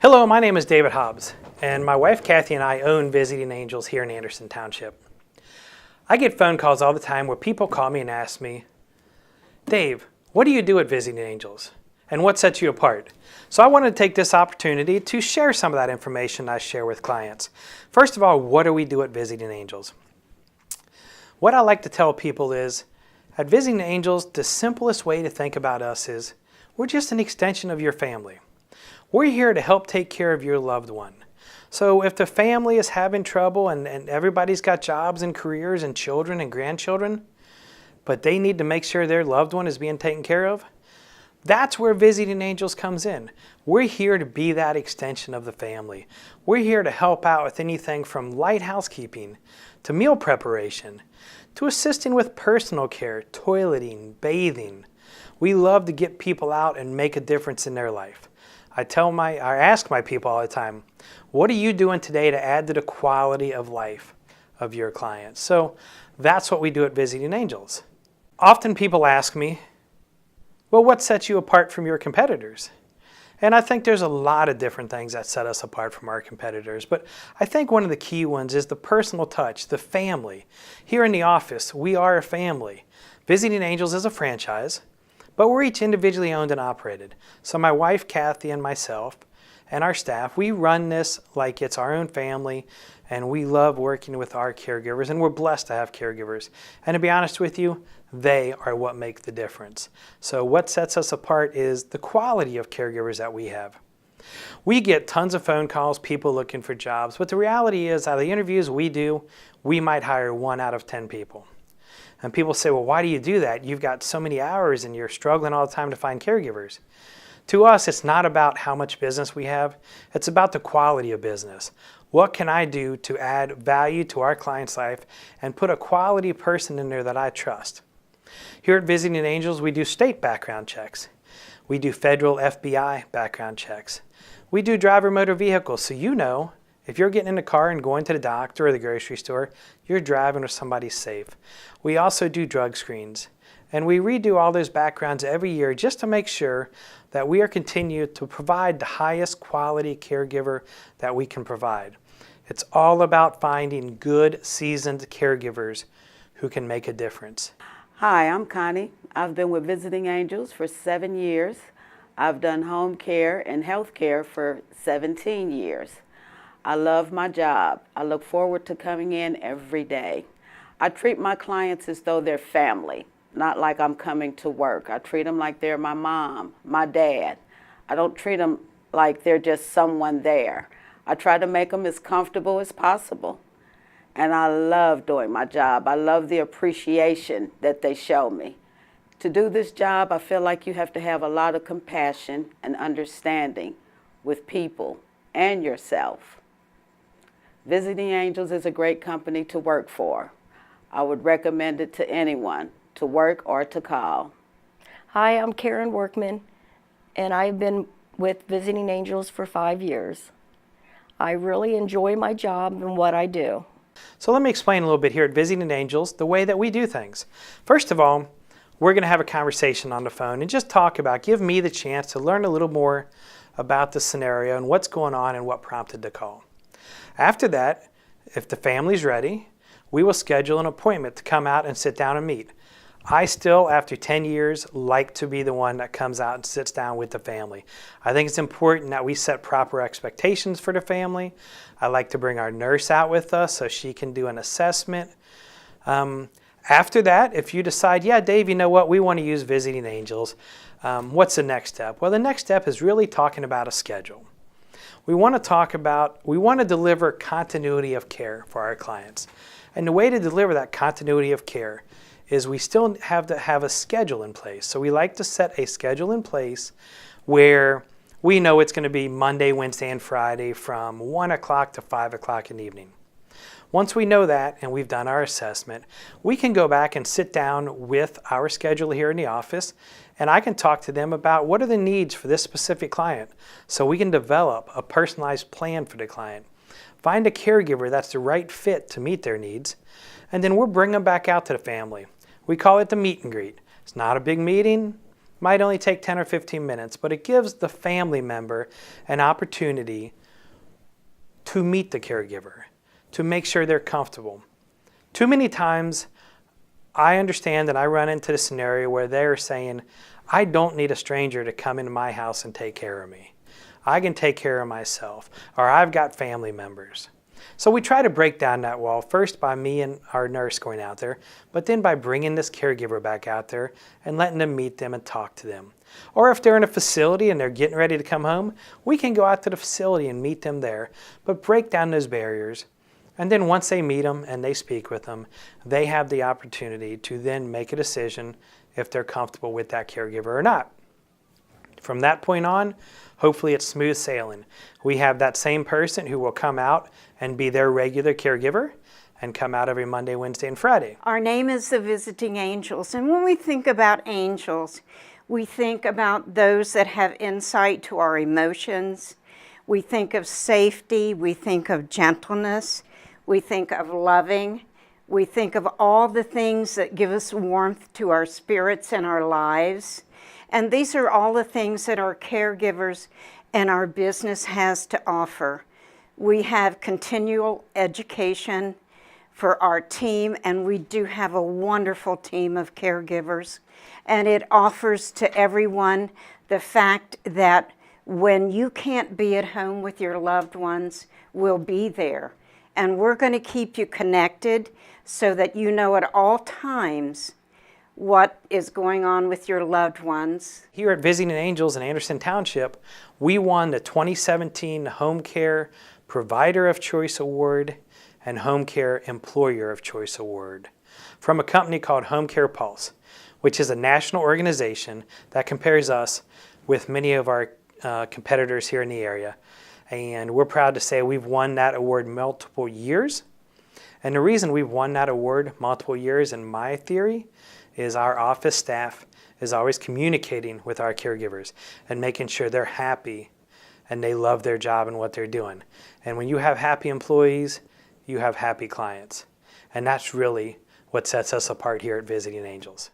Hello, my name is David Hobbs, and my wife Kathy and I own Visiting Angels here in Anderson Township. I get phone calls all the time where people call me and ask me, Dave, what do you do at Visiting Angels? And what sets you apart? So I wanted to take this opportunity to share some of that information I share with clients. First of all, what do we do at Visiting Angels? What I like to tell people is, at Visiting Angels, the simplest way to think about us is, we're just an extension of your family. We're here to help take care of your loved one. So if the family is having trouble and everybody's got jobs and careers and children and grandchildren, but they need to make sure their loved one is being taken care of, that's where Visiting Angels comes in. We're here to be that extension of the family. We're here to help out with anything from light housekeeping to meal preparation to assisting with personal care, toileting, bathing. We love to get people out and make a difference in their life. I ask my people all the time, what are you doing today to add to the quality of life of your clients? So that's what we do at Visiting Angels. Often people ask me, well, what sets you apart from your competitors? And I think there's a lot of different things that set us apart from our competitors, but I think one of the key ones is the personal touch, the family. Here in the office, we are a family. Visiting Angels is a franchise, but we're each individually owned and operated. So my wife, Kathy, and myself, and our staff, we run this like it's our own family, and we love working with our caregivers, and we're blessed to have caregivers. And to be honest with you, they are what make the difference. So what sets us apart is the quality of caregivers that we have. We get tons of phone calls, people looking for jobs, but the reality is, out of the interviews we do, we might hire 1 out of 10 people. And people say, well, why do you do that? You've got so many hours and you're struggling all the time to find caregivers. To us, it's not about how much business we have. It's about the quality of business. What can I do to add value to our client's life and put a quality person in there that I trust? Here at Visiting Angels, we do state background checks. We do federal FBI background checks. We do driver motor vehicles, so you know if you're getting in the car and going to the doctor or the grocery store, you're driving with somebody safe. We also do drug screens, and we redo all those backgrounds every year just to make sure that we are continuing to provide the highest quality caregiver that we can provide. It's all about finding good, seasoned caregivers who can make a difference. Hi, I'm Connie. I've been with Visiting Angels for 7 years. I've done home care and health care for 17 years. I love my job. I look forward to coming in every day. I treat my clients as though they're family, not like I'm coming to work. I treat them like they're my mom, my dad. I don't treat them like they're just someone there. I try to make them as comfortable as possible. And I love doing my job. I love the appreciation that they show me. To do this job, I feel like you have to have a lot of compassion and understanding with people and yourself. Visiting Angels is a great company to work for. I would recommend it to anyone to work or to call. Hi, I'm Karen Workman, and I've been with Visiting Angels for 5 years. I really enjoy my job and what I do. So let me explain a little bit here at Visiting Angels the way that we do things. First of all, we're going to have a conversation on the phone and just give me the chance to learn a little more about the scenario and what's going on and what prompted the call. After that, if the family's ready, we will schedule an appointment to come out and sit down and meet. I still, after 10 years, like to be the one that comes out and sits down with the family. I think it's important that we set proper expectations for the family. I like to bring our nurse out with us so she can do an assessment. After that, if you decide, yeah, Dave, you know what, we want to use Visiting Angels, what's the next step? Well, the next step is really talking about a schedule. We want to deliver continuity of care for our clients. And the way to deliver that continuity of care is we still have to have a schedule in place. So we like to set a schedule in place where we know it's going to be Monday, Wednesday, and Friday from 1 o'clock to 5 o'clock in the evening. Once we know that and we've done our assessment, we can go back and sit down with our scheduler here in the office, and I can talk to them about what are the needs for this specific client so we can develop a personalized plan for the client. Find a caregiver that's the right fit to meet their needs, and then we'll bring them back out to the family. We call it the meet and greet. It's not a big meeting. might only take 10 or 15 minutes, but it gives the family member an opportunity to meet the caregiver, to make sure they're comfortable. Too many times, I understand that I run into the scenario where they're saying, I don't need a stranger to come into my house and take care of me. I can take care of myself, or I've got family members. So we try to break down that wall, first by me and our nurse going out there, but then by bringing this caregiver back out there and letting them meet them and talk to them. Or if they're in a facility and they're getting ready to come home, we can go out to the facility and meet them there, but break down those barriers. And then once they meet them and they speak with them, they have the opportunity to then make a decision if they're comfortable with that caregiver or not. From that point on, hopefully it's smooth sailing. We have that same person who will come out and be their regular caregiver and come out every Monday, Wednesday, and Friday. Our name is the Visiting Angels, and when we think about angels, we think about those that have insight to our emotions. We think of safety, we think of gentleness, we think of loving, we think of all the things that give us warmth to our spirits and our lives. And these are all the things that our caregivers and our business has to offer. We have continual education for our team, and we do have a wonderful team of caregivers. And it offers to everyone the fact that when you can't be at home with your loved ones, we'll be there. And we're going to keep you connected so that you know at all times what is going on with your loved ones. Here at Visiting Angels in Anderson Township, we won the 2017 Home Care Provider of Choice Award and Home Care Employer of Choice Award from a company called Home Care Pulse, which is a national organization that compares us with many of our competitors here in the area. And we're proud to say we've won that award multiple years. And the reason we've won that award multiple years, in my theory, is our office staff is always communicating with our caregivers and making sure they're happy and they love their job and what they're doing. And when you have happy employees, you have happy clients. And that's really what sets us apart here at Visiting Angels.